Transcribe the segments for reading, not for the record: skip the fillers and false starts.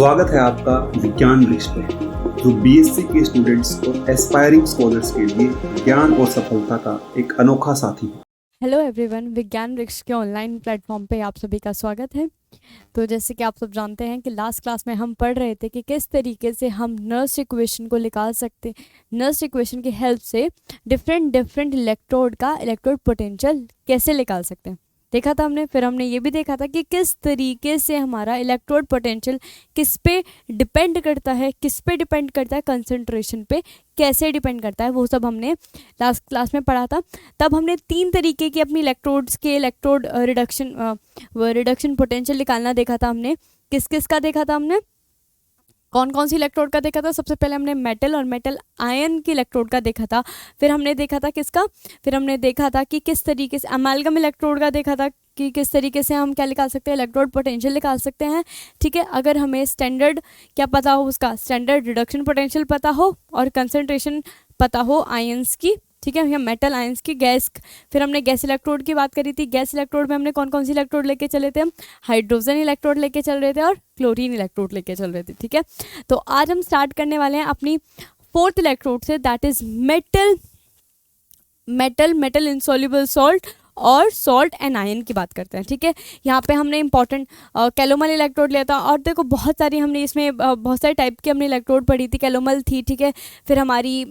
स्वागत है आपका विज्ञान वृक्ष पर, जो बीएससी के स्टूडेंट्स और एस्पायरिंग स्कॉलर्स के लिए ज्ञान और सफलता का एक अनोखा साथी है। हेलो एवरीवन, विज्ञान वृक्ष के ऑनलाइन प्लेटफॉर्म पे आप सभी का स्वागत है। तो जैसे कि आप सब जानते हैं कि लास्ट क्लास में हम पढ़ रहे थे कि किस तरीके से हम नर्स इक्वेशन को निकाल सकते, नर्स इक्वेशन की हेल्प से डिफरेंट इलेक्ट्रोड का इलेक्ट्रोड पोटेंशियल कैसे निकाल सकते हैं, देखा था हमने। फिर हमने ये भी देखा था कि किस तरीके से हमारा इलेक्ट्रोड पोटेंशियल किस पे डिपेंड करता है, कंसंट्रेशन पे कैसे डिपेंड करता है, वो सब हमने लास्ट क्लास में पढ़ा था। तब हमने 3 तरीके की अपनी इलेक्ट्रोड्स के इलेक्ट्रोड रिडक्शन पोटेंशियल निकालना देखा था। हमने किस किस का देखा था, हमने कौन कौन सी इलेक्ट्रोड का देखा था। सबसे पहले हमने मेटल और मेटल आयन की इलेक्ट्रोड का देखा था। फिर हमने देखा था किसका, फिर हमने देखा था कि किस तरीके से अमेल्गम इलेक्ट्रोड का देखा था कि किस तरीके से हम क्या निकाल सकते हैं, इलेक्ट्रोड पोटेंशियल निकाल सकते हैं। ठीक है, अगर हमें स्टैंडर्ड क्या पता हो, उसका स्टैंडर्ड रिडक्शन पोटेंशियल पता हो और कंसंट्रेशन पता हो आयंस की, ठीक है, या मेटल आयंस की। गैस, फिर हमने गैस इलेक्ट्रोड की बात करी थी। गैस इलेक्ट्रोड में हमने कौन कौन सी इलेक्ट्रोड लेके चले थे, हम हाइड्रोजन इलेक्ट्रोड लेके चल रहे थे और क्लोरीन इलेक्ट्रोड लेके चल रहे थे। ठीक है, तो आज हम स्टार्ट करने वाले हैं अपनी 4th इलेक्ट्रोड से, that is metal insoluble salt और सॉल्ट एंड आयन की बात करते हैं। ठीक है, यहाँ पे हमने इंपॉर्टेंट कैलोमल इलेक्ट्रोड लिया था और देखो बहुत सारी हमने इसमें बहुत सारे टाइप की हमने इलेक्ट्रोड पढ़ी थी। कैलोमल थी, ठीक है, फिर हमारी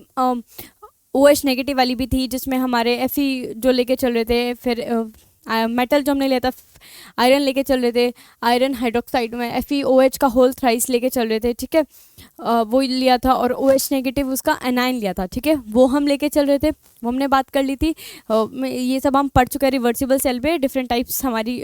OH नेगेटिव वाली भी थी जिसमें हमारे Fe जो लेके चल रहे थे। फिर मेटल जो हमने लिया था, आयरन लेके चल रहे थे, आयरन हाइड्रोक्साइड में FeOH का होल थ्राइस लेके चल रहे थे। ठीक है, वो लिया था और OH नेगेटिव उसका एनाइन लिया था। ठीक है, वो हम लेके चल रहे थे, वो हमने बात कर ली थी। ये सब हम पढ़ चुके हैं रिवर्सिबल सेल पे, डिफरेंट टाइप्स हमारी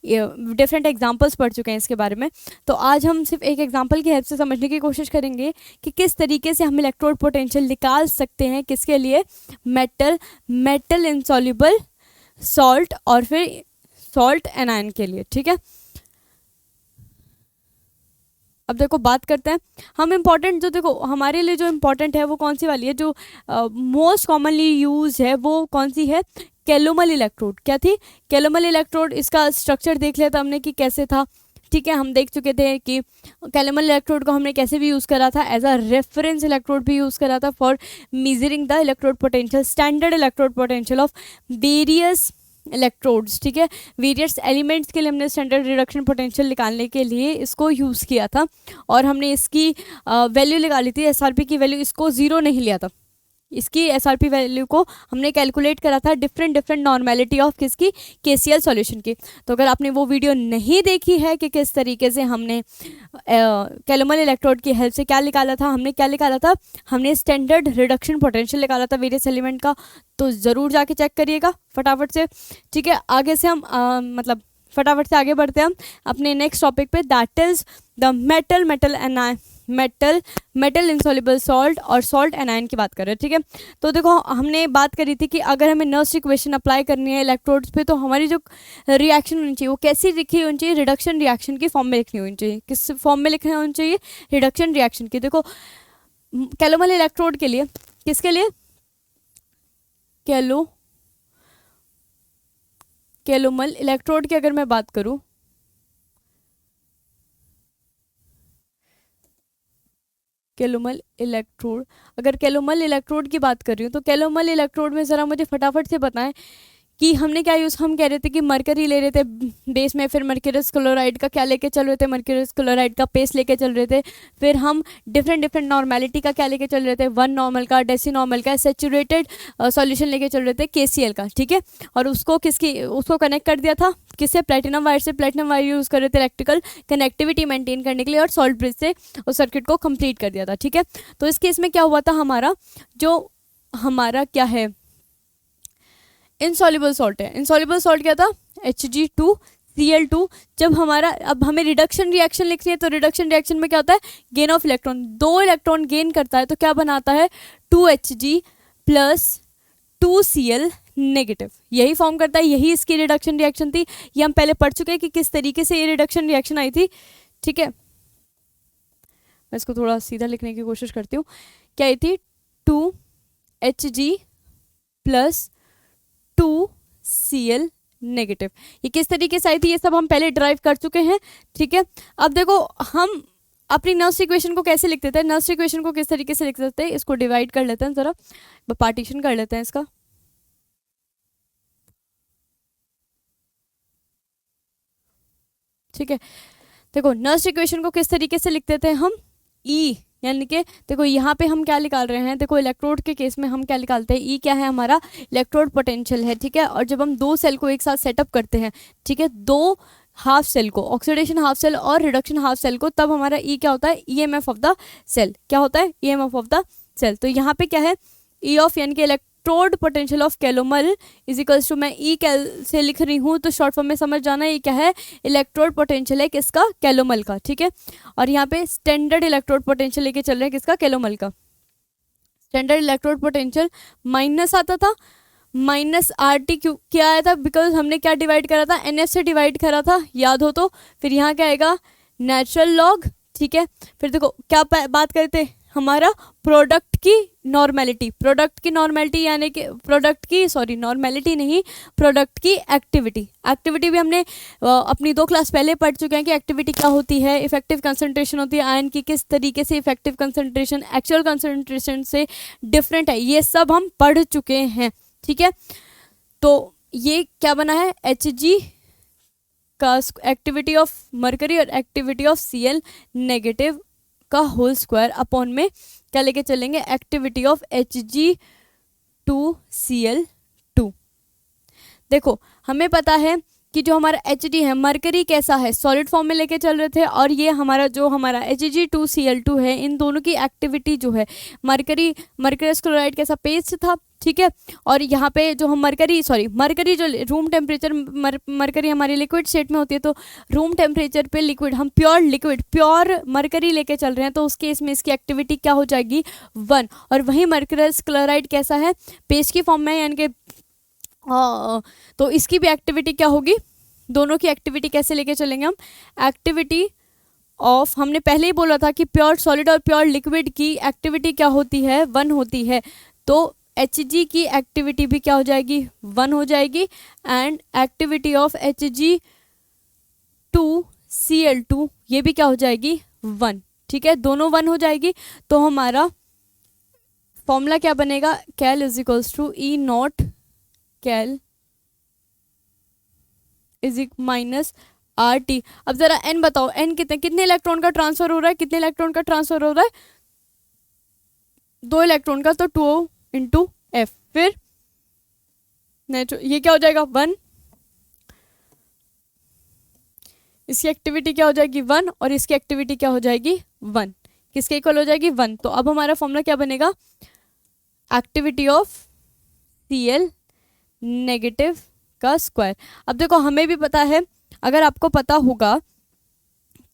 डिफरेंट एग्जांपल्स पढ़ चुके हैं इसके बारे में। तो आज हम सिर्फ एक एग्जांपल की हेल्प से समझने की कोशिश करेंगे कि किस तरीके से हम इलेक्ट्रोड पोटेंशियल निकाल सकते हैं, किसके लिए, मेटल इनसॉल्युबल सॉल्ट और फिर सॉल्ट एनायन के लिए। ठीक है, अब देखो बात करते हैं हम इम्पॉर्टेंट, जो देखो हमारे लिए जो इम्पॉर्टेंट है वो कौन सी वाली है, जो मोस्ट कॉमनली यूज है वो कौन सी है, कैलोमल इलेक्ट्रोड। क्या थी, कैलोमल इलेक्ट्रोड। इसका स्ट्रक्चर देख लिया था हमने कि कैसे था। ठीक है, हम देख चुके थे कि कैलोमल इलेक्ट्रोड को हमने कैसे भी यूज़ करा था, एज अ रेफरेंस इलेक्ट्रोड भी यूज़ करा था for measuring the electrode potential, standard electrode potential of various electrodes. ठीक है, वेरियस एलिमेंट्स के लिए हमने स्टैंडर्ड रिडक्शन पोटेंशियल निकालने के लिए इसको यूज़ किया था और हमने इसकी वैल्यू निकाली थी, SRP की वैल्यू। इसको 0 नहीं लिया था, इसकी SRP वैल्यू को हमने कैलकुलेट करा था डिफरेंट नॉर्मेलिटी ऑफ किसकी, KCl सॉल्यूशन की। तो अगर आपने वो वीडियो नहीं देखी है कि किस तरीके से हमने कैलोमल इलेक्ट्रोड की हेल्प से क्या निकाला था, हमने स्टैंडर्ड रिडक्शन पोटेंशियल निकाला था वेरियस एलिमेंट का, तो ज़रूर जाके चेक करिएगा फटाफट से। ठीक है, आगे से हम फटाफट से आगे बढ़ते हैं हम अपने नेक्स्ट टॉपिक पे, that is the metal insoluble salt और सॉल्ट एनायन की बात कर रहे हैं। ठीक है, तो देखो हमने बात करी थी कि अगर हमें नर्स इक्वेशन अप्लाई करनी है इलेक्ट्रोड्स पे, तो हमारी जो रिएक्शन होनी चाहिए वो कैसी लिखी होनी चाहिए, रिडक्शन रिएक्शन की फॉर्म में लिखनी होनी चाहिए। किस फॉर्म में लिखनी होनी चाहिए, रिडक्शन रिएक्शन की। देखो कैलोमल इलेक्ट्रोड के लिए, किसके लिए, कैलोमल इलेक्ट्रोड की अगर मैं बात करूं, कैलोमल इलेक्ट्रोड, अगर कैलोमल इलेक्ट्रोड की बात कर रही हूँ तो कैलोमल इलेक्ट्रोड में ज़रा मुझे फटाफट से बताएं कि हमने क्या यूज़, हम कह रहे थे कि मरकरी ले रहे थे बेस में, फिर मर्क्यूरस क्लोराइड का क्या लेके चल रहे थे, मर्क्यूरस क्लोराइड का पेस्ट लेके चल रहे थे। फिर हम डिफरेंट नॉर्मेलिटी का क्या लेके चल रहे थे, 1 नॉर्मल का, डेसी नॉर्मल का, सेचुरेटेड सॉल्यूशन लेके चल रहे थे, KCl का। ठीक है, और उसको कनेक्ट कर दिया था किससे, प्लेटिनम वायर से। प्लेटिनम वायर यूज़ कर रहे थे इलेक्ट्रिकल कनेक्टिविटी मेंटेन करने के लिए, और सॉल्ट ब्रिज से उस सर्किट को कंप्लीट कर दिया था। ठीक है, तो इस केस में क्या हुआ था, हमारा क्या है, इनसॉल्युबल सॉल्ट है। इनसॉल्युबल सॉल्ट क्या था, Hg2Cl2। जब हमारा, अब हमें रिडक्शन रिएक्शन लिखनी है, तो रिडक्शन रिएक्शन में क्या होता है, gain of electron, 2 electron gain करता है तो क्या बनाता है, 2Hg प्लस 2Cl नेगेटिव, यही फॉर्म करता है, यही इसकी रिडक्शन रिएक्शन थी। ये हम पहले पढ़ चुके हैं कि किस तरीके से ये रिडक्शन रिएक्शन आई थी। ठीक है, मैं इसको थोड़ा सीधा लिखने की कोशिश करती हूँ। क्या आई थी, 2Hg प्लस 2Cl नेगेटिव। ये किस तरीके से आई थी, ये सब हम पहले ड्राइव कर चुके हैं। ठीक है, अब देखो हम अपनी नर्स इक्वेशन को कैसे लिख देते हैं, नर्स इक्वेशन को किस तरीके से लिख सकते हैं, इसको डिवाइड कर लेते हैं, जरा पार्टीशन कर लेते हैं इसका। ठीक है, देखो नर्स इक्वेशन को किस तरीके से लिख देते हैं हम, ई यानी कि देखो यहाँ पे हम क्या निकाल रहे हैं, देखो इलेक्ट्रोड के केस में हम क्या निकालते हैं, ई क्या है हमारा इलेक्ट्रोड पोटेंशियल है। ठीक है, और जब हम दो सेल को एक साथ सेटअप करते हैं, ठीक है, दो हाफ सेल को, ऑक्सीडेशन हाफ सेल और रिडक्शन हाफ सेल को, तब हमारा ई क्या होता है, ईएमएफ ऑफ द सेल, क्या होता है, ईएमएफ ऑफ द सेल। तो यहाँ पे क्या है, ई ऑफ यानी कि electrode potential of calomel is equals to, मैं ई कैल से लिख रही हूँ तो शॉर्ट फॉर्म में समझ जाना, ये क्या है, इलेक्ट्रोड पोटेंशियल है किसका, कैलोमल का। ठीक है, और यहाँ पे स्टैंडर्ड इलेक्ट्रोड पोटेंशियल लेके चल रहे हैं किसका, कैलोमल का। स्टैंडर्ड इलेक्ट्रोड पोटेंशियल माइनस आता था, माइनस आर टी क्यों क्या आया था, बिकॉज हमने क्या डिवाइड करा था, एन एफ से डिवाइड करा था, याद हो तो। फिर यहाँ क्या आएगा, नेचुरल लॉग। ठीक है, फिर देखो क्या बात करते हैं, हमारा प्रोडक्ट की नॉर्मेलिटी, प्रोडक्ट की नॉर्मेलिटी यानी कि प्रोडक्ट की, सॉरी नॉर्मेलिटी नहीं, प्रोडक्ट की एक्टिविटी। एक्टिविटी भी हमने अपनी 2 क्लास पहले पढ़ चुके हैं कि एक्टिविटी क्या होती है, इफेक्टिव कंसंट्रेशन होती है आयन की, किस तरीके से इफेक्टिव कंसंट्रेशन एक्चुअल कंसंट्रेशन से डिफरेंट है, ये सब हम पढ़ चुके हैं। ठीक है, तो ये क्या बना है, Hg का एक्टिविटी ऑफ मरकरी और एक्टिविटी ऑफ Cl नेगेटिव का होल स्क्वायर अपॉन में क्या लेके चलेंगे, एक्टिविटी ऑफ Hg2Cl2। देखो हमें पता है कि जो हमारा Hd है, मरकरी कैसा है, सॉलिड फॉर्म में लेके चल रहे थे, और ये हमारा जो हमारा Hg2Cl2 है, इन दोनों की एक्टिविटी जो है, मरकरियस क्लोराइड कैसा पेस्ट था। ठीक है, और यहाँ पे जो हम मरकरी जो रूम टेम्परेचर, मरकरी हमारी लिक्विड स्टेट में होती है, तो रूम टेम्परेचर पे लिक्विड, हम प्योर मरकरी लेके चल रहे हैं, तो उस केस में इसकी एक्टिविटी क्या हो जाएगी, 1। और वही मरकरियस क्लोराइड कैसा है, पेस्ट की फॉर्म में, यानी कि तो इसकी भी एक्टिविटी क्या होगी, दोनों की एक्टिविटी कैसे लेके चलेंगे हम, एक्टिविटी ऑफ, हमने पहले ही बोला था कि प्योर सॉलिड और प्योर लिक्विड की एक्टिविटी क्या होती है, 1 होती है, तो Hg की एक्टिविटी भी क्या हो जाएगी, 1 हो जाएगी, एंड एक्टिविटी ऑफ Hg2Cl2 ये भी क्या हो जाएगी, 1। ठीक है, दोनों 1 हो जाएगी, तो हमारा फॉर्मूला क्या बनेगा, cell is equals to E naught cell is minus R T. अब जरा n बताओ, n कितने इलेक्ट्रॉन का ट्रांसफर हो रहा है, कितने इलेक्ट्रॉन का ट्रांसफर हो रहा है, 2 इलेक्ट्रॉन का, तो 2 इंटू एफ, फिर ये क्या हो जाएगा, 1, इसकी एक्टिविटी क्या हो जाएगी, 1, और इसकी एक्टिविटी क्या हो जाएगी, 1, किसके इक्वल हो जाएगी, 1। तो अब हमारा फॉर्मूला क्या बनेगा, एक्टिविटी ऑफ Cl नेगेटिव का स्क्वायर। अब देखो हमें भी पता है, अगर आपको पता होगा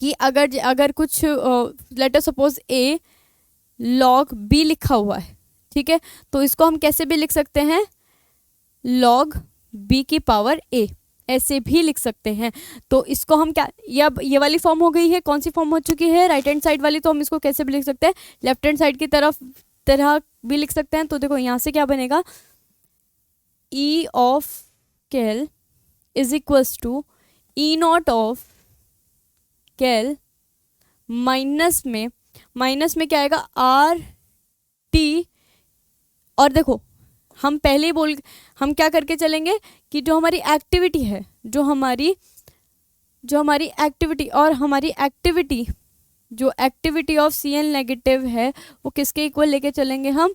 कि अगर कुछ letter suppose A log B लिखा हुआ है, ठीक है, तो इसको हम कैसे भी लिख सकते हैं, log B की पावर A, ऐसे भी लिख सकते हैं। तो इसको हम क्या, ये वाली फॉर्म हो गई है, कौन सी फॉर्म हो चुकी है, राइट हैंड साइड वाली, तो हम इसको कैसे भी लिख सकते हैं, लेफ्ट हैंड साइड की तरह भी लिख सकते हैं। तो देखो यहाँ से क्या बनेगा, E of cal is equals to E not of cal minus में क्या आएगा, आर टी। और देखो हम पहले ही हम क्या करके चलेंगे कि जो हमारी एक्टिविटी है, जो हमारी एक्टिविटी और हमारी एक्टिविटी जो एक्टिविटी ऑफ Cl नेगेटिव है, वो किसके इक्वल लेके चलेंगे, हम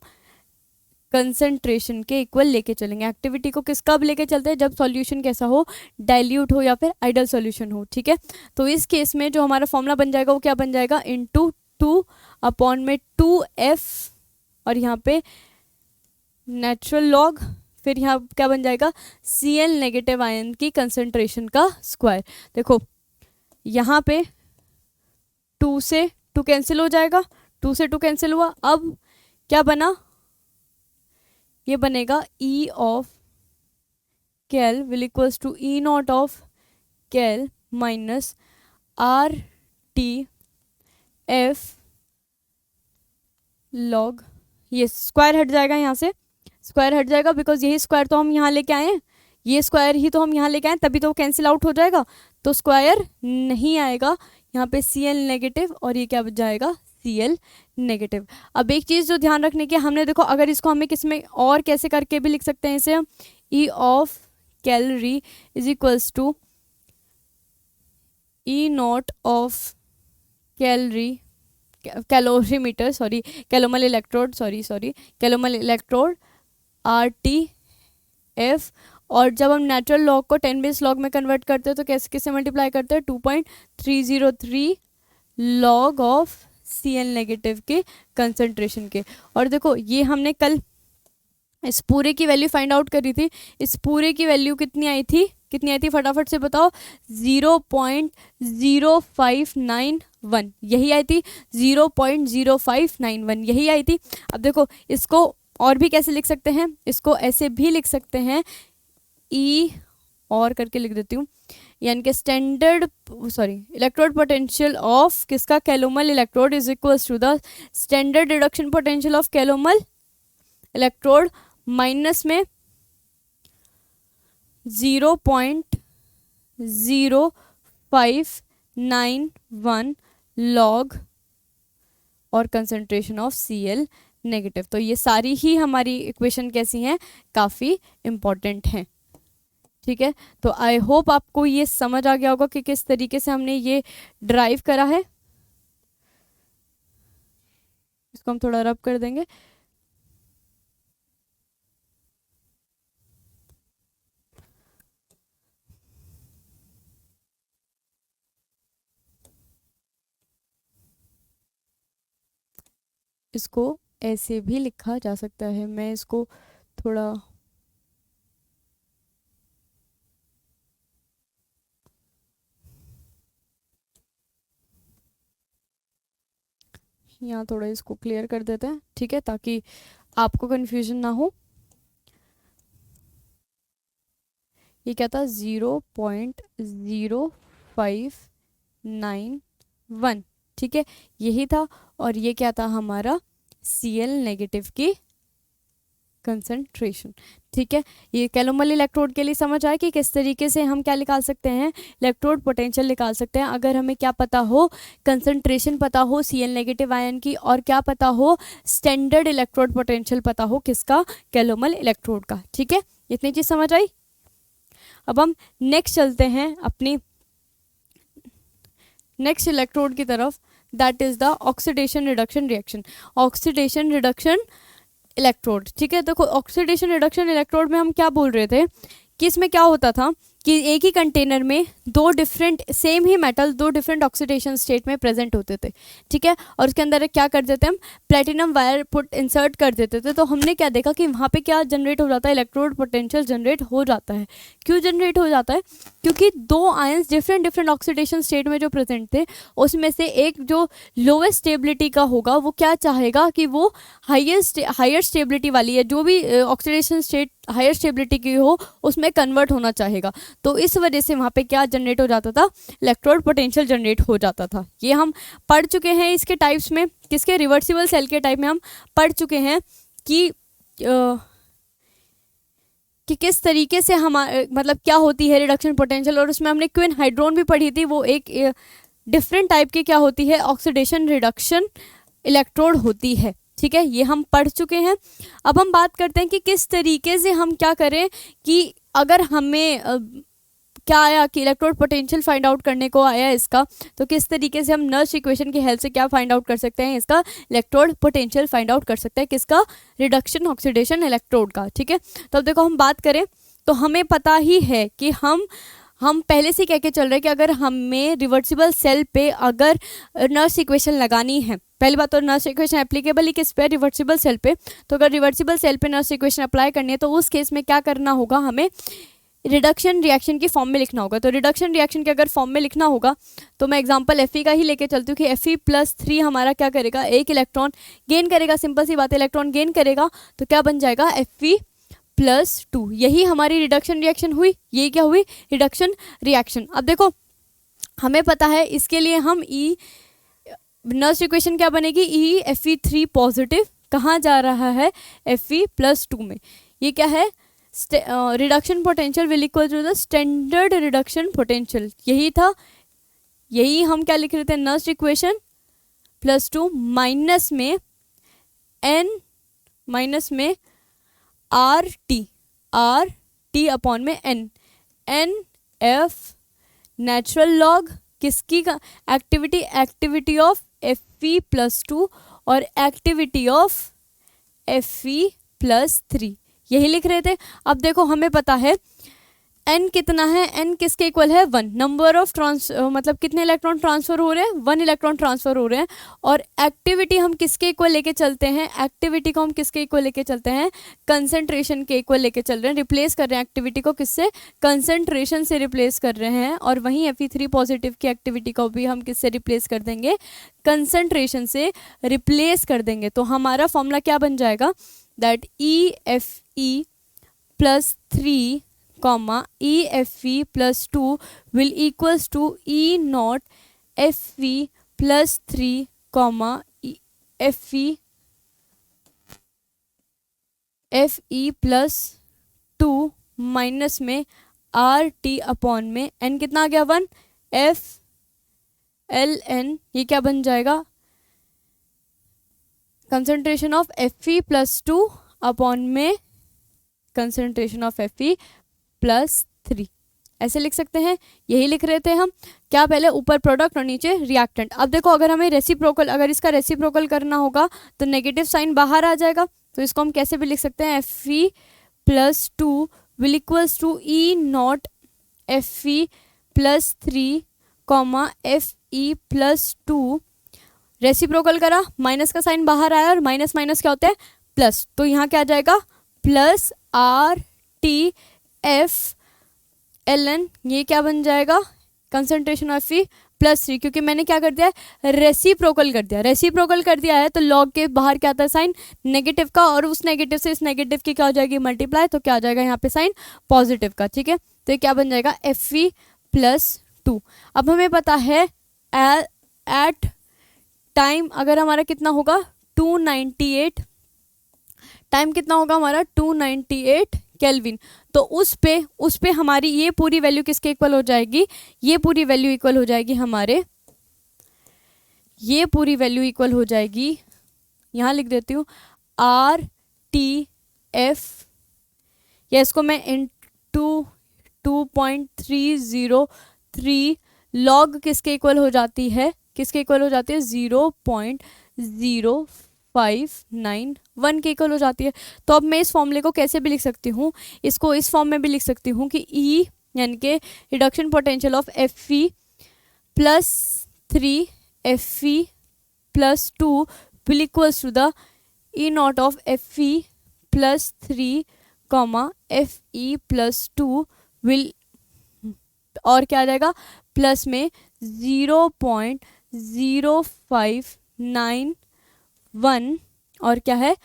कंसंट्रेशन के इक्वल लेके चलेंगे। एक्टिविटी को किस कब लेके चलते हैं, जब सॉल्यूशन कैसा हो, डाइल्यूट हो या फिर आइडल सॉल्यूशन हो। ठीक है, तो इस केस में जो हमारा फॉर्मूला बन जाएगा वो क्या बन जाएगा, इंटू 2 अपॉन में 2f, और यहाँ पे नेचुरल लॉग, फिर यहाँ क्या बन जाएगा, Cl नेगेटिव आयन की कंसंट्रेशन का स्क्वायर। देखो यहाँ पे 2 से 2 कैंसिल हो जाएगा, 2 से 2 कैंसिल हुआ, अब क्या बना, ये बनेगा E of cal will equals to E not of cal minus R T F log, ये स्क्वायर हट जाएगा, यहाँ से स्क्वायर हट जाएगा, बिकॉज यही स्क्वायर तो हम यहाँ लेके आए हैं, ये स्क्वायर ही तो हम यहाँ लेके आए, तभी तो कैंसिल आउट हो जाएगा, तो स्क्वायर नहीं आएगा, यहाँ पे Cl नेगेटिव और ये क्या बच जाएगा Cl नेगेटिव। अब एक चीज़ जो ध्यान रखने की, हमने देखो अगर इसको हमें किसमें और कैसे करके भी लिख सकते हैं इसे हम, E of calorie is equals to E not of calorie calorimeter sorry calomel electrode calomel electrode RTF। और जब हम नेचुरल लॉग को 10 बेस लॉग में कन्वर्ट करते हैं तो कैसे किससे मल्टीप्लाई करते हैं 2.303 लॉग ऑफ Cl नेगेटिव के कंसंट्रेशन के। और देखो ये हमने कल इस पूरे की वैल्यू फाइंड आउट करी थी, इस पूरे की वैल्यू कितनी आई थी फटाफट से बताओ 0.0591 यही आई थी, 0.0591 यही आई थी। अब देखो इसको और भी कैसे लिख सकते हैं, इसको ऐसे भी लिख सकते हैं E और करके लिख देती हूँ, यानी कि इलेक्ट्रोड पोटेंशियल ऑफ किसका calomel electrode is equals to the standard reduction potential of calomel electrode minus में 0.0591 लॉग और कंसंट्रेशन ऑफ Cl नेगेटिव। तो ये सारी ही हमारी इक्वेशन कैसी हैं, काफ़ी इम्पॉर्टेंट हैं। ठीक है, तो आई होप आपको ये समझ आ गया होगा कि किस तरीके से हमने ये ड्राइव करा है। इसको हम थोड़ा रब कर देंगे। इसको ऐसे भी लिखा जा सकता है, मैं इसको थोड़ा यहाँ थोड़ा इसको क्लियर कर देते हैं, ठीक है, ताकि आपको कंफ्यूजन ना हो। ये क्या था 0.0591, ठीक है, यही था। और ये क्या था हमारा Cl नेगेटिव की कंसंट्रेशन। ठीक है, ये कैलोमल इलेक्ट्रोड के लिए समझ आया कि किस तरीके से हम क्या निकाल सकते हैं, इलेक्ट्रोड पोटेंशियल निकाल सकते हैं अगर हमें क्या पता हो, कंसंट्रेशन पता हो Cl नेगेटिव आयन की, और क्या पता हो, स्टैंडर्ड इलेक्ट्रोड पोटेंशियल पता हो किसका, कैलोमल इलेक्ट्रोड का। ठीक है, इतनी चीज़ समझ आई। अब हम नेक्स्ट चलते हैं अपनी नेक्स्ट इलेक्ट्रोड की तरफ, that is the oxidation reduction reaction, oxidation reduction electrode. ठीक है, देखो ऑक्सीडेशन रिडक्शन इलेक्ट्रोड में हम क्या बोल रहे थे कि इसमें क्या होता था कि एक ही कंटेनर में दो डिफरेंट सेम ही मेटल दो डिफरेंट ऑक्सीडेशन स्टेट में प्रेजेंट होते थे। ठीक है, और उसके अंदर क्या कर देते हम, प्लेटिनम वायर पुट इंसर्ट कर देते थे। तो हमने क्या देखा कि वहाँ पे क्या जनरेट हो जाता है, इलेक्ट्रोड पोटेंशियल जनरेट हो जाता है। क्यों जनरेट हो जाता है, क्योंकि दो आयंस डिफरेंट ऑक्सीडेशन स्टेट में जो प्रेजेंट थे उसमें से एक जो लोवेस्ट स्टेबिलिटी का होगा वो क्या चाहेगा कि वो हायर स्टेबिलिटी वाली है, जो भी ऑक्सीडेशन स्टेट हायर स्टेबिलिटी की हो उसमें कन्वर्ट होना चाहेगा। तो इस वजह से वहाँ पे क्या जनरेट हो जाता था, इलेक्ट्रोड पोटेंशियल जनरेट हो जाता था। ये हम पढ़ चुके हैं इसके टाइप्स में, किसके, रिवर्सिबल सेल के टाइप में हम पढ़ चुके हैं कि किस तरीके से हम मतलब क्या होती है रिडक्शन पोटेंशियल। और उसमें हमने क्विन हाइड्रोन भी पढ़ी थी, वो एक डिफरेंट टाइप की क्या होती है, ऑक्सीडेशन रिडक्शन इलेक्ट्रोड होती है। ठीक है, ये हम पढ़ चुके हैं। अब हम बात करते हैं कि किस तरीके से हम क्या करें कि अगर हमें क्या आया कि इलेक्ट्रोड पोटेंशियल फाइंड आउट करने को आया इसका, तो किस तरीके से हम नर्स इक्वेशन की हेल्प से क्या फाइंड आउट कर सकते हैं, इसका इलेक्ट्रोड पोटेंशियल फाइंड आउट कर सकते हैं, किसका, रिडक्शन ऑक्सीडेशन इलेक्ट्रोड का। ठीक है, तो अब देखो हम बात करें तो हमें पता ही है कि हम पहले से कह के चल रहे हैं कि अगर हमें रिवर्सिबल सेल पे अगर नर्स इक्वेशन लगानी है, पहली बात तो नर्स इक्वेशन एप्लीकेबल ही किस पे, रिवर्सिबल सेल पे। तो अगर रिवर्सिबल सेल पे नर्स इक्वेशन अप्लाई करनी है तो उस केस में क्या करना होगा, हमें रिडक्शन रिएक्शन की फॉर्म में लिखना होगा। तो रिडक्शन रिएक्शन के अगर फॉर्म में लिखना होगा तो मैं एग्जांपल Fe का ही लेके चलती हूँ कि Fe+3 हमारा क्या करेगा, एक इलेक्ट्रॉन गेन करेगा, सिंपल सी बात है, इलेक्ट्रॉन गेन करेगा तो क्या बन जाएगा, Fe+2। यही हमारी रिडक्शन रिएक्शन हुई, यही क्या हुई, रिडक्शन रिएक्शन। अब देखो हमें पता है इसके लिए हम नर्स इक्वेशन क्या बनेगी, Fe3 पॉजिटिव कहाँ जा रहा है, Fe+2 में। ये क्या है, reduction potential will equal to the standard reduction potential, यही था यही हम क्या लिख रहे थे, नर्स्ट इक्वेशन +2 माइनस में n माइनस में आर टी अपॉन में n f नेचुरल लॉग किसकी का, एक्टिविटी ऑफ Fe+2 और एक्टिविटी ऑफ Fe+3, यही लिख रहे थे। अब देखो हमें पता है n कितना है, n किसके इक्वल है 1, नंबर ऑफ मतलब कितने इलेक्ट्रॉन ट्रांसफर हो रहे हैं, 1 इलेक्ट्रॉन ट्रांसफर हो रहे हैं। और एक्टिविटी हम किसके इक्वल लेके चलते हैं, एक्टिविटी को हम किसके इक्वल लेके चलते हैं, कंसंट्रेशन के इक्वल लेके चल रहे हैं, रिप्लेस कर रहे हैं एक्टिविटी को किससे, कंसंट्रेशन से रिप्लेस कर रहे हैं। और वहीं Fe3 पॉजिटिव की एक्टिविटी को भी हम किससे रिप्लेस कर देंगे, कंसंट्रेशन से रिप्लेस कर देंगे। तो हमारा फॉर्मूला क्या बन जाएगा, that EFE+3 EFE+2 will equals to E0 Fe+3 Fe+2 minus में RT अपॉन में n कितना आ गया 1 FLN, ये क्या बन जाएगा, कंसंट्रेशन ऑफ Fe+2 अपॉन में कंसंट्रेशन ऑफ Fe+3, ऐसे लिख सकते हैं। यही लिख रहे थे हम क्या, पहले ऊपर प्रोडक्ट और नीचे रिएक्टेंट। अब देखो अगर हमें रेसिप्रोकल, अगर इसका रेसिप्रोकल करना होगा तो नेगेटिव साइन बाहर आ जाएगा, तो इसको हम कैसे भी लिख सकते हैं, Fe+2 will equals to E0 Fe+3 Fe+2, reciprocal करा, माइनस का साइन बाहर आया और माइनस माइनस क्या होता है प्लस, तो यहाँ क्या आ जाएगा प्लस RTFLN, ये क्या बन जाएगा, कंसंट्रेशन ऑफ Fe+3, क्योंकि मैंने क्या कर दिया है, रेसिप्रोकल कर दिया। रेसिप्रोकल कर दिया है तो लॉग के बाहर क्या आता है, साइन नेगेटिव का, और उस नेगेटिव से इस नेगेटिव की क्या हो जाएगी, मल्टीप्लाई, तो क्या आ जाएगा यहाँ पे साइन पॉजिटिव का। ठीक है, तो ये क्या बन जाएगा Fe+2। अब हमें पता है एट टाइम अगर हमारा कितना होगा 298, टाइम कितना होगा हमारा 298 केल्विन, तो उस पे हमारी ये पूरी वैल्यू किसके इक्वल हो जाएगी, ये पूरी वैल्यू इक्वल हो जाएगी हमारे, ये पूरी वैल्यू इक्वल हो जाएगी, यहाँ लिख देती हूँ RTF, या इसको मैं इंटू 2.303 लॉग किसके इक्वल हो जाती है, किसके इक्वल हो जाती है 0.0591 के इक्वल हो जाती है। तो अब मैं इस फॉर्मूले को कैसे भी लिख सकती हूँ, इसको इस फॉर्म में भी लिख सकती हूँ कि E यानी कि reduction potential of Fe+3 Fe+2 will equals to the E0 of Fe+3 Fe+2 will, और क्या आ जाएगा प्लस में 0.0591 और क्या है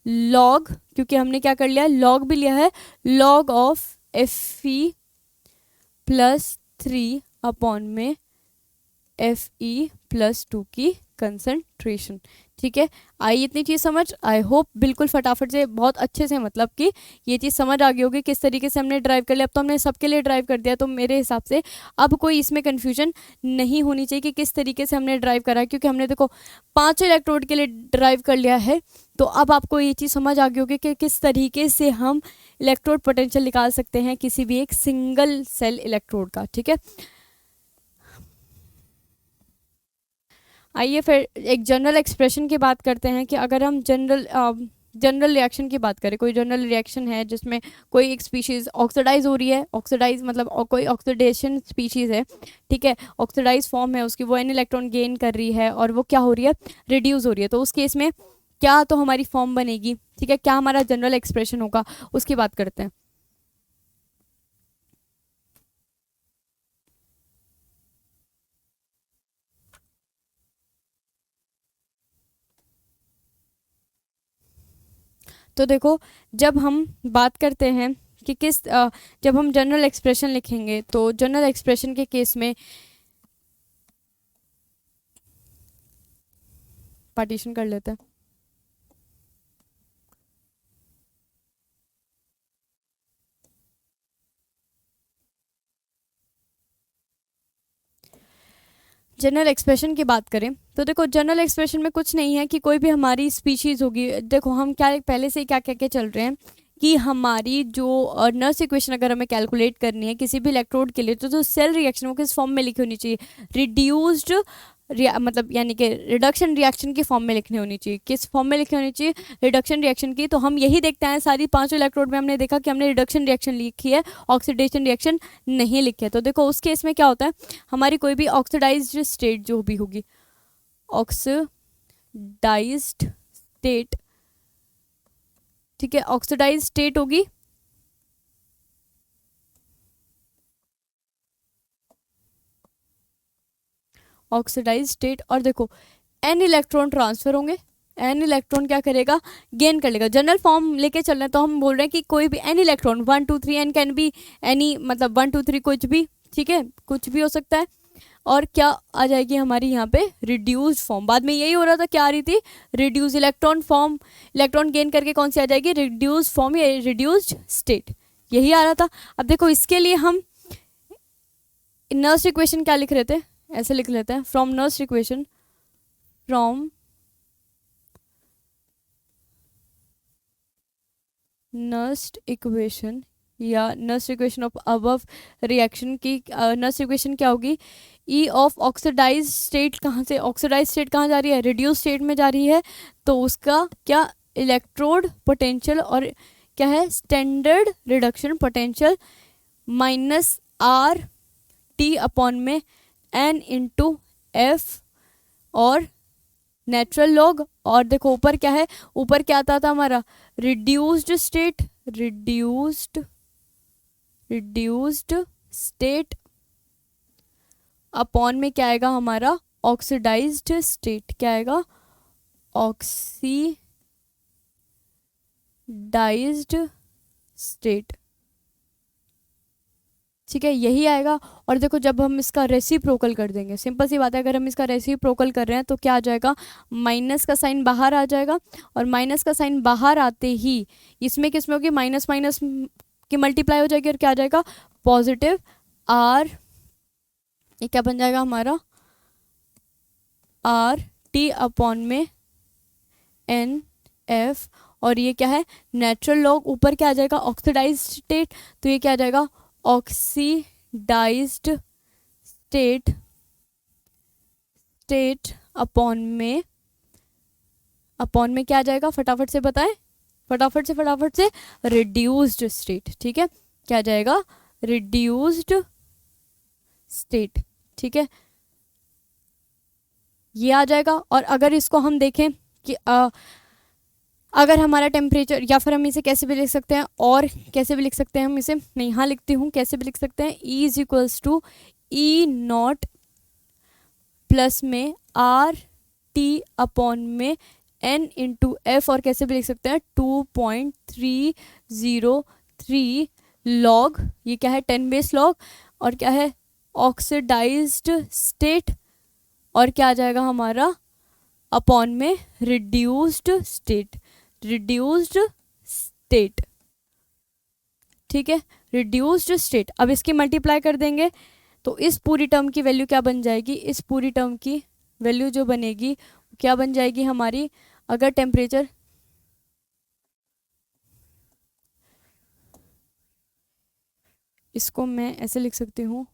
लॉग, क्योंकि हमने क्या कर लिया लॉग भी लिया है, लॉग ऑफ Fe+3 अपॉन में Fe+2 की कंसंट्रेशन। ठीक है, आई इतनी चीज़ समझ, आई होप बिल्कुल फटाफट से बहुत अच्छे से, मतलब कि ये चीज़ समझ आ गई होगी किस तरीके से हमने ड्राइव कर लिया। अब तो हमने सबके लिए ड्राइव कर दिया, तो मेरे हिसाब से अब कोई इसमें कन्फ्यूजन नहीं होनी चाहिए कि किस तरीके से हमने ड्राइव करा है, क्योंकि हमने देखो 5 इलेक्ट्रोड के लिए ड्राइव कर लिया है। तो अब आपको ये चीज़ समझ आ गई होगी कि किस तरीके से हम इलेक्ट्रोड पोटेंशियल निकाल सकते हैं किसी भी एक सिंगल सेल इलेक्ट्रोड का। ठीक है, आइए फिर एक जनरल एक्सप्रेशन की बात करते हैं कि अगर हम जनरल रिएक्शन की बात करें, कोई जनरल रिएक्शन है जिसमें कोई एक स्पीशीज़ ऑक्सीडाइज हो रही है, ऑक्सीडाइज मतलब कोई ऑक्सीडेशन स्पीशीज़ है, ठीक है, ऑक्सीडाइज फॉर्म है उसकी, वो एन इलेक्ट्रॉन गेन कर रही है और वो क्या हो रही है रिड्यूस हो रही है, तो उस केस में क्या तो हमारी फॉर्म बनेगी, ठीक है, क्या हमारा जनरल एक्सप्रेशन होगा, उसकी बात करते हैं। तो देखो जब हम बात करते हैं कि जब हम जनरल एक्सप्रेशन लिखेंगे, तो जनरल एक्सप्रेशन के केस में पार्टीशन कर लेते हैं। जनरल एक्सप्रेशन की बात करें तो देखो जनरल एक्सप्रेशन में कुछ नहीं है कि कोई भी हमारी स्पीशीज़ होगी। देखो हम क्या पहले से ही क्या कह के चल रहे हैं कि हमारी जो नर्स इक्वेशन अगर हमें कैलकुलेट करनी है किसी भी इलेक्ट्रोड के लिए तो जो सेल रिएक्शन वो किस फॉर्म में लिखी होनी चाहिए, रिड्यूस्ड मतलब यानी कि रिडक्शन रिएक्शन की फॉर्म में लिखनी होनी चाहिए। किस फॉर्म में लिखनी होनी चाहिए, रिडक्शन रिएक्शन की। तो हम यही देखते हैं सारी पांचों इलेक्ट्रोड में हमने देखा कि हमने रिडक्शन रिएक्शन लिखी है, ऑक्सीडेशन रिएक्शन नहीं लिखी है। तो देखो उस केस में क्या होता है, हमारी कोई भी ऑक्सीडाइज्ड स्टेट जो भी होगी, ऑक्सीडाइज्ड स्टेट, ठीक है, ऑक्सीडाइज्ड स्टेट होगी ऑक्सीडाइज स्टेट। और देखो एन इलेक्ट्रॉन ट्रांसफर होंगे, एन इलेक्ट्रॉन क्या करेगा, गेन कर लेगा। जनरल फॉर्म लेके चल रहे हैं तो हम बोल रहे हैं कि कोई भी n electron 1 2 3 n can be any, मतलब 1 2 3 कुछ भी, ठीक है, कुछ भी हो सकता है। और क्या आ जाएगी हमारी यहाँ पे रिड्यूस्ड फॉर्म। बाद में यही हो रहा था, क्या आ रही थी, reduce electron form, electron gain करके कौन सी आ जाएगी, रिड्यूस्ड फॉर्म या रिड्यूस्ड स्टेट, यही आ रहा था। अब देखो इसके लिए हम नर्स इक्वेशन क्या लिख रहे थे, ऐसे लिख लेते हैं, from Nernst equation, from Nernst equation या Nernst equation of above reaction की नर्स्ट इक्वेशन क्या होगी, ई ऑफ ऑक्सीडाइज स्टेट, कहाँ से ऑक्सीडाइज स्टेट कहाँ जा रही है, रिड्यूस स्टेट में जा रही है। तो उसका क्या इलेक्ट्रोड पोटेंशियल और क्या है standard reduction potential minus R T upon में एन इंटू एफ और नेचुरल लॉग। और देखो ऊपर क्या है, ऊपर क्या आता था हमारा, reduced state, reduced state upon में क्या आएगा हमारा, ऑक्सीडाइज्ड स्टेट, क्या आएगा, ऑक्सीडाइज्ड स्टेट, ठीक है, यही आएगा। और देखो जब हम इसका रेसिप्रोकल कर देंगे, सिंपल सी बात है, अगर हम इसका रेसिप्रोकल कर रहे हैं तो क्या आ जाएगा, माइनस का साइन बाहर आ जाएगा। और माइनस का साइन बाहर आते ही इसमें किसमें होगी, माइनस माइनस की मल्टीप्लाई हो जाएगी और क्या आ जाएगा, पॉजिटिव आर, ये क्या बन जाएगा हमारा, आर टी अपॉन में एन एफ। और ये क्या है, नेचुरल लॉग, ऊपर क्या आ जाएगा, ऑक्सीडाइज्ड स्टेट, तो ये क्या आ जाएगा, ऑक्सीडाइज्ड स्टेट अपॉन में क्या आ जाएगा, फटाफट से बताएं, फटाफट से रिड्यूस्ड स्टेट, ठीक है, क्या आ जाएगा, रिड्यूस्ड स्टेट, ठीक है, ये आ जाएगा। और अगर इसको हम देखें कि अगर हमारा टेम्परेचर, या फिर हम इसे कैसे भी लिख सकते हैं, और कैसे भी लिख सकते हैं हम इसे, मैं यहाँ लिखती हूँ, कैसे भी लिख सकते हैं, E is equals to E not plus में आर टी अपॉन में एन इंटू एफ, और कैसे भी लिख सकते हैं 2.303 लॉग, ये क्या है 10 बेस लॉग, और क्या है ऑक्सीडाइज्ड स्टेट, और क्या आ जाएगा हमारा अपॉन में रिड्यूस्ड स्टेट, ठीक है, रिड्यूस्ड स्टेट। अब इसकी मल्टीप्लाई कर देंगे तो इस पूरी टर्म की वैल्यू क्या बन जाएगी, इस पूरी टर्म की वैल्यू जो बनेगी क्या बन जाएगी हमारी, अगर टेम्परेचर, इसको मैं ऐसे लिख सकती हूँ,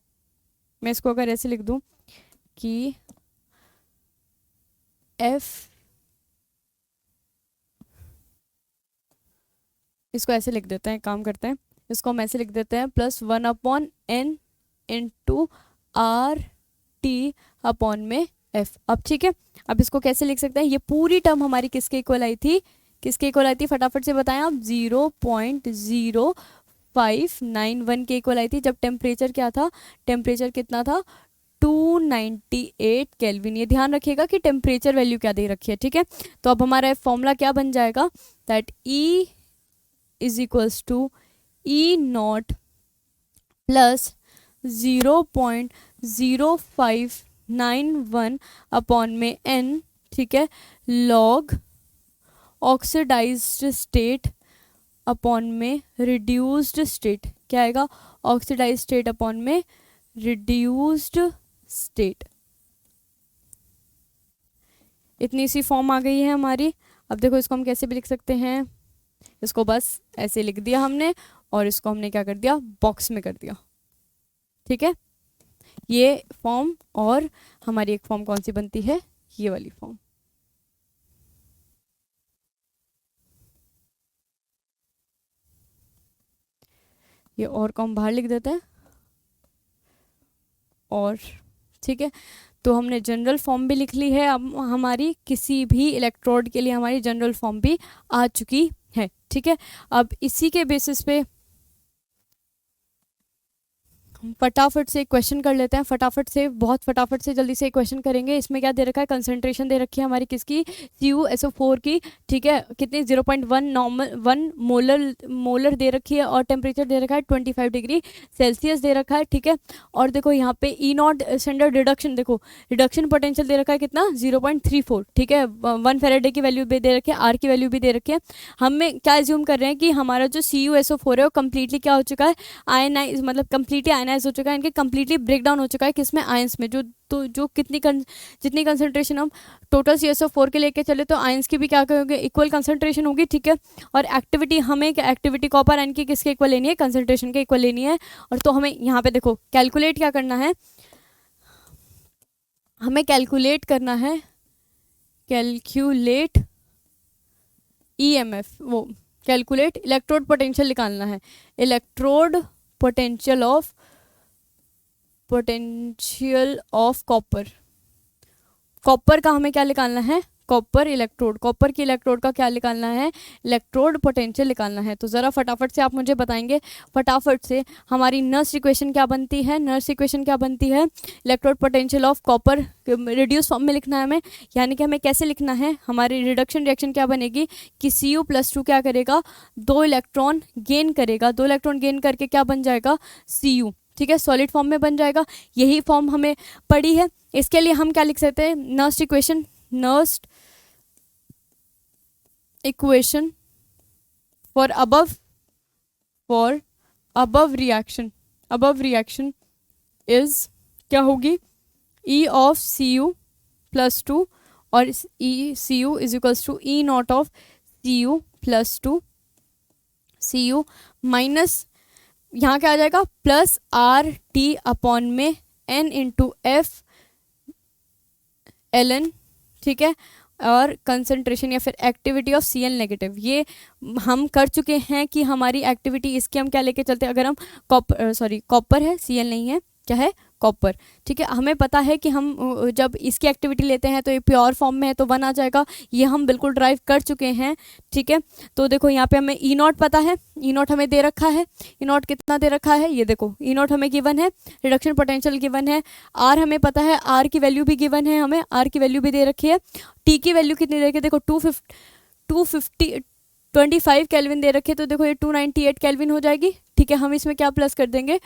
मैं इसको अगर ऐसे लिख दूँ कि एफ, इसको ऐसे लिख देते हैं, काम करते हैं, इसको हम ऐसे लिख देते हैं, +1 upon n into R T upon में एफ। अब ठीक है, अब इसको कैसे लिख सकते हैं, ये पूरी टर्म हमारी किसके इक्वल आई थी, फटाफट से बताएं आप, 0.0591 के इक्वल आई थी, जब टेम्परेचर क्या था, टेम्परेचर कितना था 298 केल्विन। ये ध्यान रखिएगा कि टेम्परेचर वैल्यू क्या दे रखी है, ठीक है। तो अब हमारा फॉर्मूला क्या बन जाएगा, that E is equals to E not plus 0.0591 upon में n, ठीक है, लॉग ऑक्सीडाइज्ड स्टेट अपॉन में रिड्यूस्ड स्टेट, क्या आएगा, ऑक्सीडाइज्ड स्टेट अपॉन में रिड्यूस्ड स्टेट, इतनी सी फॉर्म आ गई है हमारी। अब देखो इसको हम कैसे भी लिख सकते हैं, इसको बस ऐसे लिख दिया हमने और इसको हमने क्या कर दिया, बॉक्स में कर दिया। ठीक है, ये फॉर्म और हमारी एक फॉर्म कौन सी बनती है, ये वाली फॉर्म। ये और को हम बाहर लिख देते हैं और ठीक है। तो हमने जनरल फॉर्म भी लिख ली है, अब हमारी किसी भी इलेक्ट्रोड के लिए हमारी जनरल फॉर्म भी आ चुकी है। ठीक है, अब इसी के बेसिस पे फटाफट से एक क्वेश्चन कर लेते हैं, फटाफट से, बहुत फटाफट से जल्दी से एक क्वेश्चन करेंगे। इसमें क्या दे रखा है, कंसंट्रेशन दे रखी है हमारी किसकी, CuSO4 की। ठीक है, कितनी 0.1 नॉर्मल 1 मोलर दे रखी है और टेम्परेचर दे रखा है 25 डिग्री सेल्सियस दे रखा है। ठीक है, और देखो यहाँ पे E0 स्टैंडर्ड रिडक्शन, देखो रिडक्शन पोटेंशियल दे रखा है कितना 0.34। ठीक है, 1 फेरेडे की वैल्यू भी दे रखी है, R की वैल्यू भी दे रखी है। हमें क्या एज्यूम कर रहे हैं कि हमारा जो CuSO4 है वो कम्प्लीटली क्या हो चुका है, आयनाइज, मतलब कम्प्लीटली आयनाइज हो चुका है, इनके कम्प्लीटली ब्रेक डाउन हो चुका है किसमें, आयंस में। जो जितनी कंसंट्रेशन हम टोटल CuSO4 के लेके चले तो आयंस की भी क्या कहोगे, इक्वल कंसंट्रेशन होगी। ठीक है, और एक्टिविटी हमें एक्टिविटी कॉपर आयन की किसके इक्वल लेनी है, कंसंट्रेशन के इक्वल लेनी है। और तो हमें यहाँ पे देखो कैलकुलेट क्या करना है, हमें कैलकुलेट करना है, कैलकुलेट EMF, वो कैलकुलेट इलेक्ट्रोड पोटेंशियल निकालना है, electrode potential of copper. Copper का हमें क्या निकालना है, कॉपर इलेक्ट्रोड, कॉपर की इलेक्ट्रोड का क्या निकालना है, इलेक्ट्रोड पोटेंशियल निकालना है। तो ज़रा फटाफट से आप मुझे बताएंगे, फटाफट से हमारी नर्स इक्वेशन क्या बनती है, नर्स इक्वेशन क्या बनती है, electrode potential of copper reduce form में लिखना है हमें, यानी कि हमें कैसे लिखना है, हमारी रिडक्शन रिएक्शन क्या बनेगी कि Cu+2 क्या करेगा, 2 इलेक्ट्रॉन गेन करेगा, 2 इलेक्ट्रॉन गेन करके क्या बन जाएगा, Cu। ठीक है, सॉलिड फॉर्म में बन जाएगा। यही फॉर्म हमें पड़ी है। इसके लिए हम क्या लिख सकते हैं, Nernst equation, Nernst equation for above reaction is क्या होगी, E ऑफ Cu+2 और Cu is equals to E0 of Cu+2, Cu minus यहाँ क्या आ जाएगा, प्लस RT अपॉन में N इंटू F ln। ठीक है, और कंसंट्रेशन या फिर एक्टिविटी ऑफ Cl नेगेटिव, ये हम कर चुके हैं कि हमारी एक्टिविटी इसकी हम क्या लेके चलते हैं, अगर हम कॉपर है, Cl नहीं है, क्या है, कॉपर। ठीक है, हमें पता है कि हम जब इसकी एक्टिविटी लेते हैं तो ये प्योर फॉर्म में है तो 1 आ जाएगा, ये हम बिल्कुल ड्राइव कर चुके हैं। ठीक है, तो देखो यहाँ पे हमें E0 पता है, E0 हमें दे रखा है, E0 कितना दे रखा है, ये देखो E0 हमें गिवन है, रिडक्शन पोटेंशियल गिवन है, R हमें पता है, R की वैल्यू भी गिवन है, हमें R की वैल्यू भी दे रखी है, T की वैल्यू कितनी दे रखी है, देखो 25 केल्विन दे रखे, तो देखो ये 298 केल्विन हो जाएगी। ठीक है, हम इसमें क्या प्लस कर देंगे,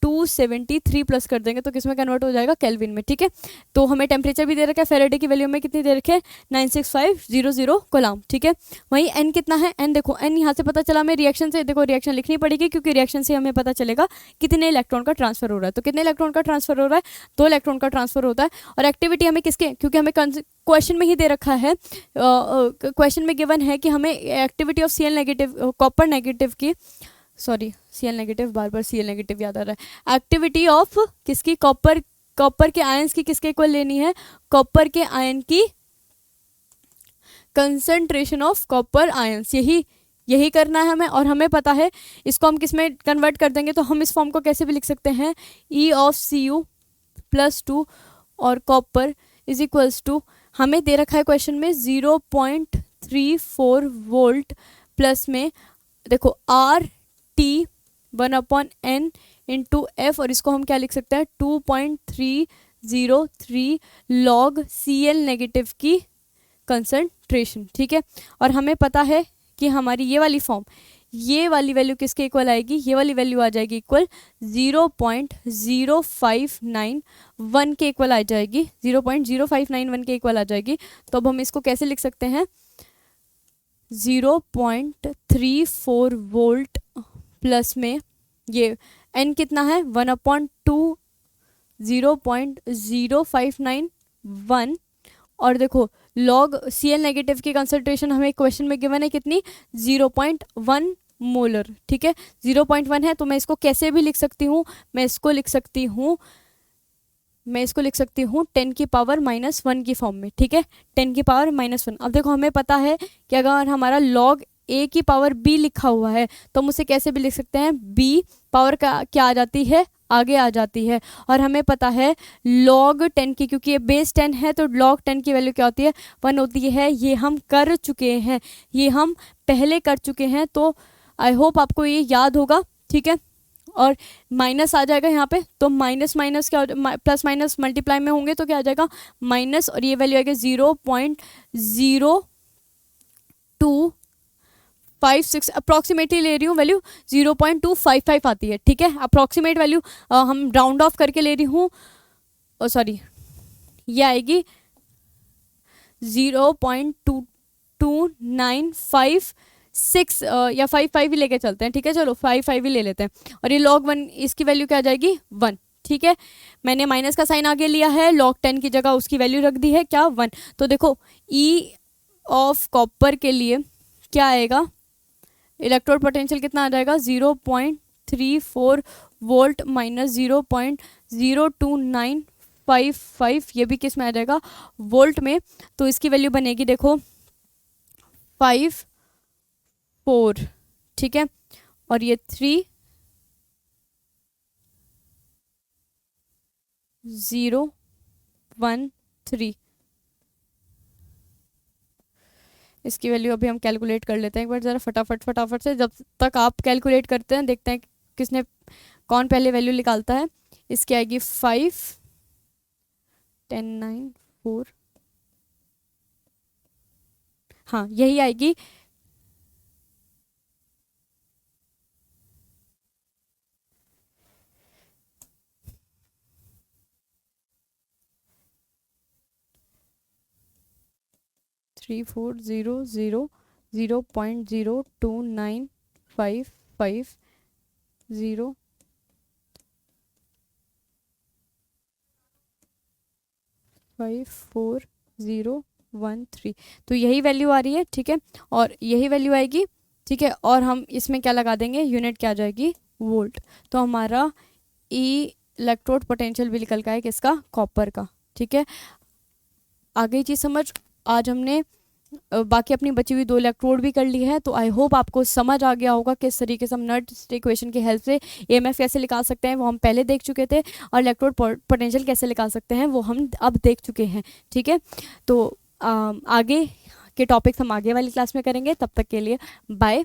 273 प्लस कर देंगे तो किसमें कन्वर्ट हो जाएगा, केल्विन में। ठीक है, तो हमें टेम्परेचर भी दे रखा है, फेरेडे की वैल्यू में कितनी दे रखे है, 96500 कोलाम। ठीक है, वहीं n कितना है, n देखो n यहाँ से पता चला हमें रिएक्शन से, देखो रिएक्शन लिखनी पड़ेगी क्योंकि रिएक्शन से हमें पता चलेगा कितने इलेक्ट्रॉन का ट्रांसफर हो रहा है। तो कितने इलेक्ट्रॉन का ट्रांसफर हो रहा है, 2 इलेक्ट्रॉन का ट्रांसफर होता है। और एक्टिविटी हमें किसके, क्योंकि हमें क्वेश्चन में ही दे रखा है, क्वेश्चन में गिवन है कि हमें activity of Cl negative, copper negative की, सॉरी Cl नेगेटिव, बार बार Cl नेगेटिव याद आ रहा है, एक्टिविटी ऑफ किसकी, कॉपर के आयंस की किसके इक्वल लेनी है, कॉपर के आयन की कंसंट्रेशन ऑफ कॉपर आयंस, यही करना है हमें। और हमें पता है इसको हम किस में कन्वर्ट कर देंगे, तो हम इस फॉर्म को कैसे भी लिख सकते हैं, E ऑफ Cu+2 और कॉपर इज इक्वल्स टू, हमें दे रखा है क्वेश्चन में 0.34 वोल्ट प्लस में देखो RT 1/n इंटू F, और इसको हम क्या लिख सकते हैं, 2.303 लॉग Cl नेगेटिव की कंसंट्रेशन। ठीक है, और हमें पता है कि हमारी ये वाली फॉर्म, ये वाली वैल्यू किसके इक्वल आएगी, ये वाली वैल्यू आ जाएगी इक्वल 0.0591 के इक्वल आ जाएगी, 0.0591 के इक्वल आ जाएगी। तो अब हम इसको कैसे लिख सकते हैं, 0.34 वोल्ट प्लस में ये n कितना है, 1/2, 0.0591 और देखो लॉग Cl नेगेटिव की कंसंट्रेशन हमें क्वेश्चन में गिवन है कितनी, 0.1 मोलर, ठीक है, 0.1 है, तो मैं इसको कैसे भी लिख सकती हूँ, मैं इसको लिख सकती हूँ 10 की पावर -1 की फॉर्म में, ठीक है, 10 की पावर -1। अब देखो हमें पता है कि अगर हमारा log a की पावर b लिखा हुआ है तो हम उसे कैसे भी लिख सकते हैं, b पावर का क्या आ जाती है, आगे आ जाती है। और हमें पता है log 10 की, क्योंकि ये बेस 10 है तो log 10 की वैल्यू क्या होती है, 1 होती है। ये हम कर चुके हैं, ये हम पहले कर चुके हैं, तो आई होप आपको ये याद होगा, ठीक है। और माइनस आ जाएगा यहाँ पे, तो माइनस माइनस क्या हो, प्लस माइनस मल्टीप्लाई में होंगे तो क्या आ जाएगा माइनस, और ये वैल्यू आएगी 0.0256, अप्रॉक्सीमेटली ले रही हूँ वैल्यू, 0.255 आती है, ठीक है। अप्रॉक्सीमेट वैल्यू हम राउंड ऑफ करके ले रही हूँ, सॉरी ये आएगी 0.2295 या 55 ही लेके चलते हैं, ठीक है, चलो 55 ही ले लेते हैं। और ये log 1 इसकी वैल्यू क्या आ जाएगी 1, ठीक है। मैंने माइनस का साइन आगे लिया है, log 10 की जगह उसकी वैल्यू रख दी है क्या 1। तो देखो E ऑफ कॉपर के लिए क्या आएगा, इलेक्ट्रोड पोटेंशियल कितना आ जाएगा 0.34 वोल्ट माइनस 0.0295, ये भी किस में आ जाएगा, वोल्ट में। तो इसकी वैल्यू बनेगी देखो 54, ठीक है, और ये 3013, इसकी वैल्यू अभी हम कैलकुलेट कर लेते हैं एक बार ज़रा फटाफट से। जब तक आप कैलकुलेट करते हैं देखते हैं किसने कौन पहले वैल्यू निकालता है। इसकी आएगी 5109 हाँ यही आएगी, थ्री 0.02955 54013, तो यही वैल्यू आ रही है, ठीक है, और यही वैल्यू आएगी, ठीक है। और हम इसमें क्या लगा देंगे, यूनिट क्या आ जाएगी, वोल्ट। तो हमारा इलेक्ट्रोड पोटेंशियल भी निकल का है किसका, कॉपर का, ठीक है। आ गई चीज़ समझ। आज हमने बाकी अपनी बची हुई 2 इलेक्ट्रोड भी कर ली है, तो आई होप आपको समझ आ गया होगा किस तरीके से हम नर्स इक्वेशन की हेल्प से EMF कैसे निकाल सकते हैं, वो हम पहले देख चुके थे, और इलेक्ट्रोड पोटेंशियल कैसे निकाल सकते हैं वो हम अब देख चुके हैं, ठीक है। तो आगे के टॉपिक्स हम आगे वाली क्लास में करेंगे, तब तक के लिए बाय।